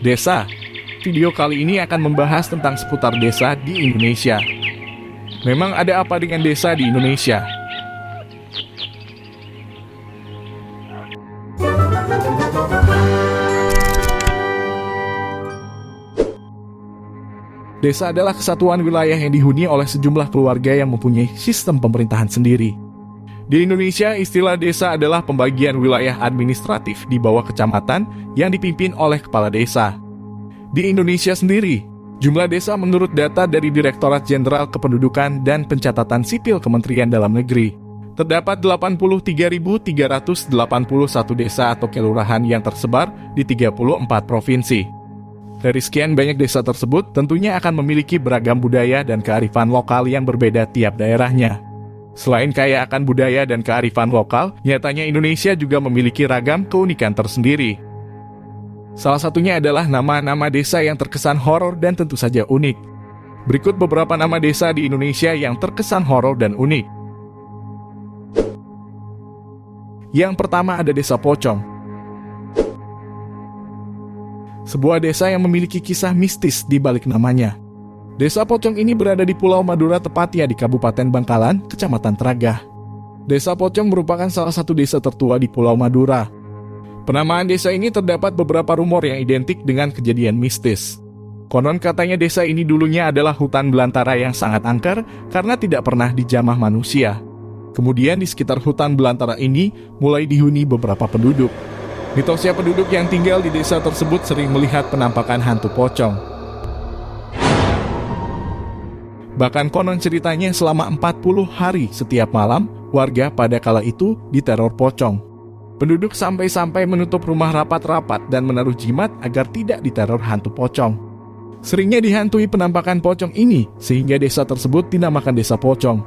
Desa. Video kali ini akan membahas tentang seputar desa di Indonesia. Memang ada apa dengan desa di Indonesia? Desa adalah kesatuan wilayah yang dihuni oleh sejumlah keluarga yang mempunyai sistem pemerintahan sendiri. Di Indonesia, istilah desa adalah pembagian wilayah administratif di bawah kecamatan yang dipimpin oleh kepala desa. Di Indonesia sendiri, jumlah desa menurut data dari Direktorat Jenderal Kependudukan dan Pencatatan Sipil Kementerian Dalam Negeri, terdapat 83.381 desa atau kelurahan yang tersebar di 34 provinsi. Dari sekian banyak desa tersebut, tentunya akan memiliki beragam budaya dan kearifan lokal yang berbeda tiap daerahnya. Selain kaya akan budaya dan kearifan lokal, nyatanya Indonesia juga memiliki ragam keunikan tersendiri. Salah satunya adalah nama-nama desa yang terkesan horor dan tentu saja unik. Berikut beberapa nama desa di Indonesia yang terkesan horor dan unik. Yang pertama ada Desa Pocong. Sebuah desa yang memiliki kisah mistis di balik namanya. Desa Pocong ini berada di Pulau Madura, tepatnya di Kabupaten Bangkalan, Kecamatan Tragah. Desa Pocong merupakan salah satu desa tertua di Pulau Madura. Penamaan desa ini terdapat beberapa rumor yang identik dengan kejadian mistis. Konon katanya desa ini dulunya adalah hutan belantara yang sangat angker karena tidak pernah dijamah manusia. Kemudian di sekitar hutan belantara ini mulai dihuni beberapa penduduk. Mitosnya penduduk yang tinggal di desa tersebut sering melihat penampakan hantu pocong. Bahkan konon ceritanya selama 40 hari setiap malam, warga pada kala itu diteror pocong. Penduduk sampai-sampai menutup rumah rapat-rapat dan menaruh jimat agar tidak diteror hantu pocong. Seringnya dihantui penampakan pocong ini, sehingga desa tersebut dinamakan Desa Pocong.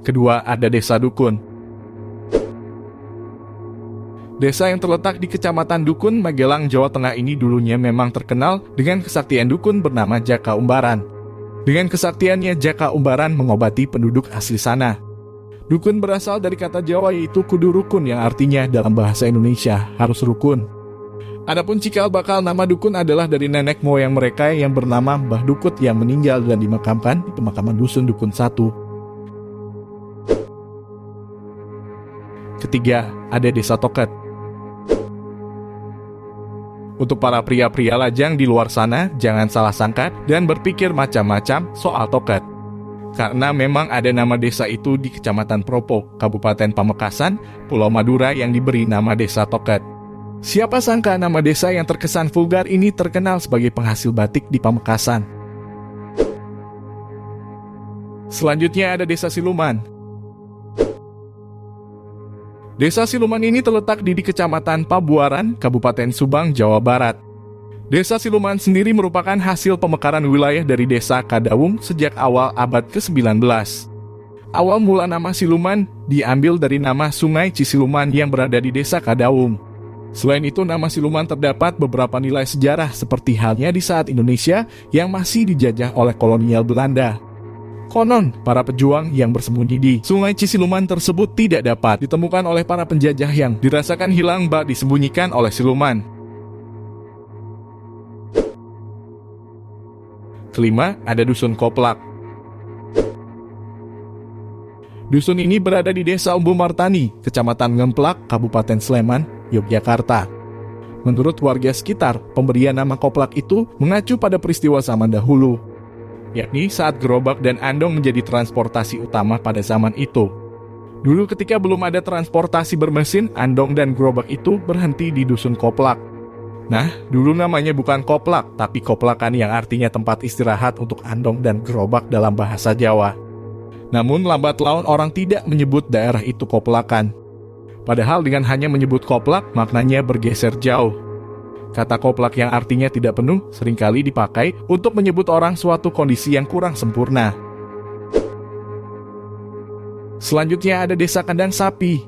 Kedua, ada Desa Dukun. Desa yang terletak di Kecamatan Dukun, Magelang, Jawa Tengah ini dulunya memang terkenal dengan kesaktian dukun bernama Jaka Umbaran. Dengan kesaktiannya, Jaka Umbaran mengobati penduduk asli sana. Dukun berasal dari kata Jawa yaitu kudu rukun yang artinya dalam bahasa Indonesia harus rukun. Adapun cikal bakal nama dukun adalah dari nenek moyang mereka yang bernama Mbah Dukut yang meninggal dan dimakamkan di pemakaman Dusun Dukun 1. Ketiga, ada Desa Toket. Untuk para pria-pria lajang di luar sana, jangan salah sangka dan berpikir macam-macam soal toket. Karena memang ada nama desa itu di Kecamatan Propo, Kabupaten Pamekasan, Pulau Madura yang diberi nama Desa Toket. Siapa sangka nama desa yang terkesan vulgar ini terkenal sebagai penghasil batik di Pamekasan. Selanjutnya ada Desa Siluman. Desa Siluman ini terletak di Kecamatan Pabuaran, Kabupaten Subang, Jawa Barat. Desa Siluman sendiri merupakan hasil pemekaran wilayah dari Desa Kadawung sejak awal abad ke-19. Awal mula nama Siluman diambil dari nama Sungai Cisiluman yang berada di Desa Kadawung. Selain itu, nama Siluman terdapat beberapa nilai sejarah seperti halnya di saat Indonesia yang masih dijajah oleh kolonial Belanda. Konon, para pejuang yang bersembunyi di Sungai Cisiluman tersebut tidak dapat ditemukan oleh para penjajah yang dirasakan hilang bak disembunyikan oleh siluman. Kelima, ada Dusun Koplak. Dusun ini berada di Desa Umbu Martani, Kecamatan Ngemplak, Kabupaten Sleman, Yogyakarta. Menurut warga sekitar, pemberian nama Koplak itu mengacu pada peristiwa zaman dahulu, yakni saat gerobak dan andong menjadi transportasi utama pada zaman itu. Dulu ketika belum ada transportasi bermesin, andong dan gerobak itu berhenti di Dusun Koplak. Nah, dulu namanya bukan Koplak, tapi Koplakan yang artinya tempat istirahat untuk andong dan gerobak dalam bahasa Jawa. Namun lambat laun orang tidak menyebut daerah itu Koplakan. Padahal dengan hanya menyebut Koplak, maknanya bergeser jauh. Kata koplak yang artinya tidak penuh seringkali dipakai untuk menyebut orang suatu kondisi yang kurang sempurna. Selanjutnya ada Desa Kandang Sapi.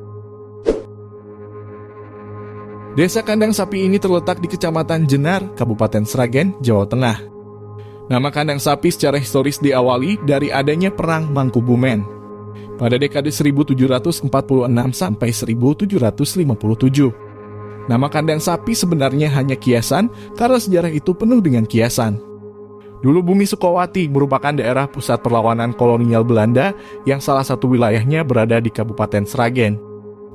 Desa Kandang Sapi ini terletak di Kecamatan Jenar, Kabupaten Sragen, Jawa Tengah. Nama Kandang Sapi secara historis diawali dari adanya Perang Mangkubumen pada dekade 1746 sampai 1757. Nama kandang sapi sebenarnya hanya kiasan karena sejarah itu penuh dengan kiasan. Dulu Bumi Sukowati merupakan daerah pusat perlawanan kolonial Belanda yang salah satu wilayahnya berada di Kabupaten Sragen.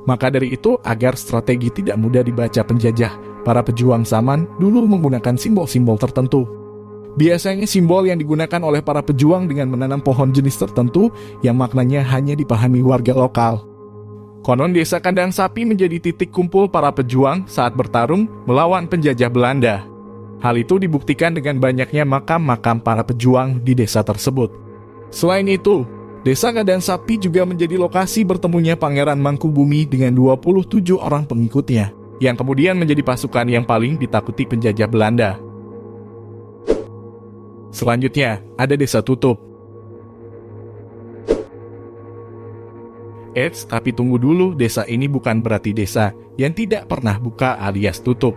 Maka dari itu, agar strategi tidak mudah dibaca penjajah, para pejuang zaman dulu menggunakan simbol-simbol tertentu. Biasanya simbol yang digunakan oleh para pejuang dengan menanam pohon jenis tertentu yang maknanya hanya dipahami warga lokal. Konon desa kandang sapi menjadi titik kumpul para pejuang saat bertarung melawan penjajah Belanda. Hal itu dibuktikan dengan banyaknya makam-makam para pejuang di desa tersebut. Selain itu, desa kandang sapi juga menjadi lokasi bertemunya Pangeran Mangkubumi dengan 27 orang pengikutnya, yang kemudian menjadi pasukan yang paling ditakuti penjajah Belanda. Selanjutnya, ada Desa Tutup. Eits, tapi tunggu dulu, desa ini bukan berarti desa yang tidak pernah buka alias tutup.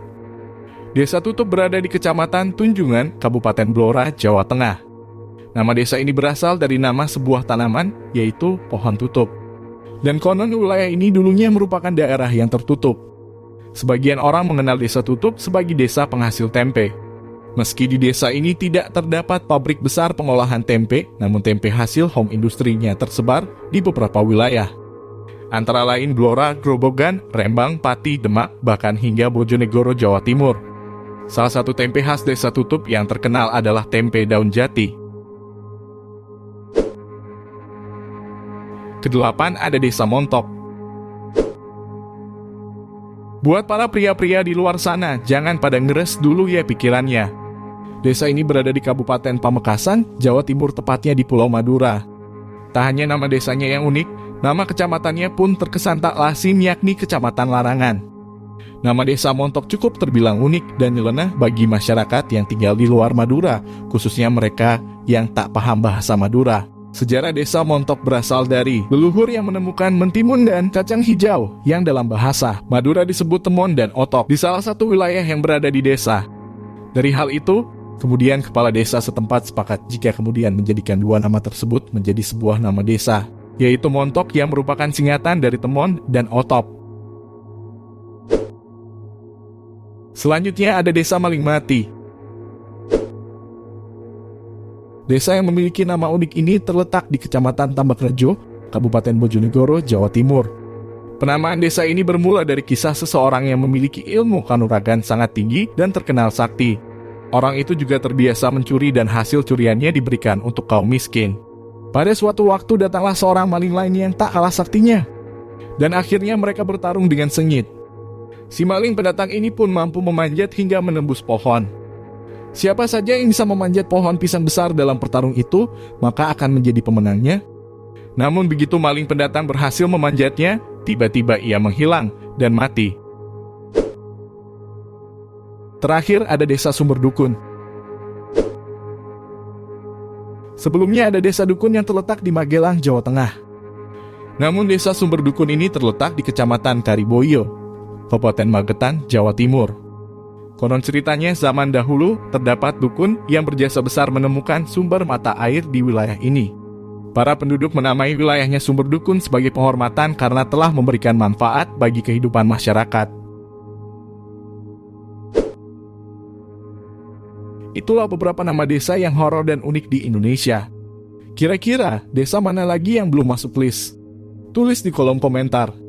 Desa Tutup berada di Kecamatan Tunjungan, Kabupaten Blora, Jawa Tengah. Nama desa ini berasal dari nama sebuah tanaman, yaitu pohon tutup. Dan konon wilayah ini dulunya merupakan daerah yang tertutup. Sebagian orang mengenal Desa Tutup sebagai desa penghasil tempe. Meski di desa ini tidak terdapat pabrik besar pengolahan tempe, namun tempe hasil home industrinya tersebar di beberapa wilayah. Antara lain Blora, Grobogan, Rembang, Pati, Demak, bahkan hingga Bojonegoro, Jawa Timur. Salah satu tempe khas Desa Tutup yang terkenal adalah tempe daun jati. Kedelapan, ada Desa Montok. Buat para pria-pria di luar sana, jangan pada ngeres dulu ya pikirannya. Desa ini berada di Kabupaten Pamekasan, Jawa Timur, tepatnya di Pulau Madura. Tak hanya nama desanya yang unik, nama kecamatannya pun terkesan tak lazim, yakni Kecamatan Larangan. Nama Desa Montok cukup terbilang unik dan nyeleneh bagi masyarakat yang tinggal di luar Madura, khususnya mereka yang tak paham bahasa Madura. Sejarah Desa Montok berasal dari leluhur yang menemukan mentimun dan kacang hijau yang dalam bahasa Madura disebut temon dan otok di salah satu wilayah yang berada di desa. Dari hal itu, kemudian kepala desa setempat sepakat jika kemudian menjadikan dua nama tersebut menjadi sebuah nama desa, yaitu Montok yang merupakan singkatan dari temon dan otop. Selanjutnya ada Desa Malingmati. Desa yang memiliki nama unik ini terletak di Kecamatan Tambakrejo, Kabupaten Bojonegoro, Jawa Timur. Penamaan desa ini bermula dari kisah seseorang yang memiliki ilmu kanuragan sangat tinggi dan terkenal sakti. Orang itu juga terbiasa mencuri dan hasil curiannya diberikan untuk kaum miskin. Pada suatu waktu datanglah seorang maling lain yang tak kalah saktinya. Dan akhirnya mereka bertarung dengan sengit. Si maling pendatang ini pun mampu memanjat hingga menembus pohon. Siapa saja yang bisa memanjat pohon pisang besar dalam pertarung itu, maka akan menjadi pemenangnya. Namun begitu maling pendatang berhasil memanjatnya, tiba-tiba ia menghilang dan mati. Terakhir ada Desa Sumber Dukun. Sebelumnya ada Desa Dukun yang terletak di Magelang, Jawa Tengah. Namun Desa Sumber Dukun ini terletak di Kecamatan Kariboyo, Kabupaten Magetan, Jawa Timur. Konon ceritanya zaman dahulu terdapat dukun yang berjasa besar menemukan sumber mata air di wilayah ini. Para penduduk menamai wilayahnya Sumber Dukun sebagai penghormatan karena telah memberikan manfaat bagi kehidupan masyarakat. Itulah beberapa nama desa yang horor dan unik di Indonesia. Kira-kira desa mana lagi yang belum masuk list? Tulis di kolom komentar.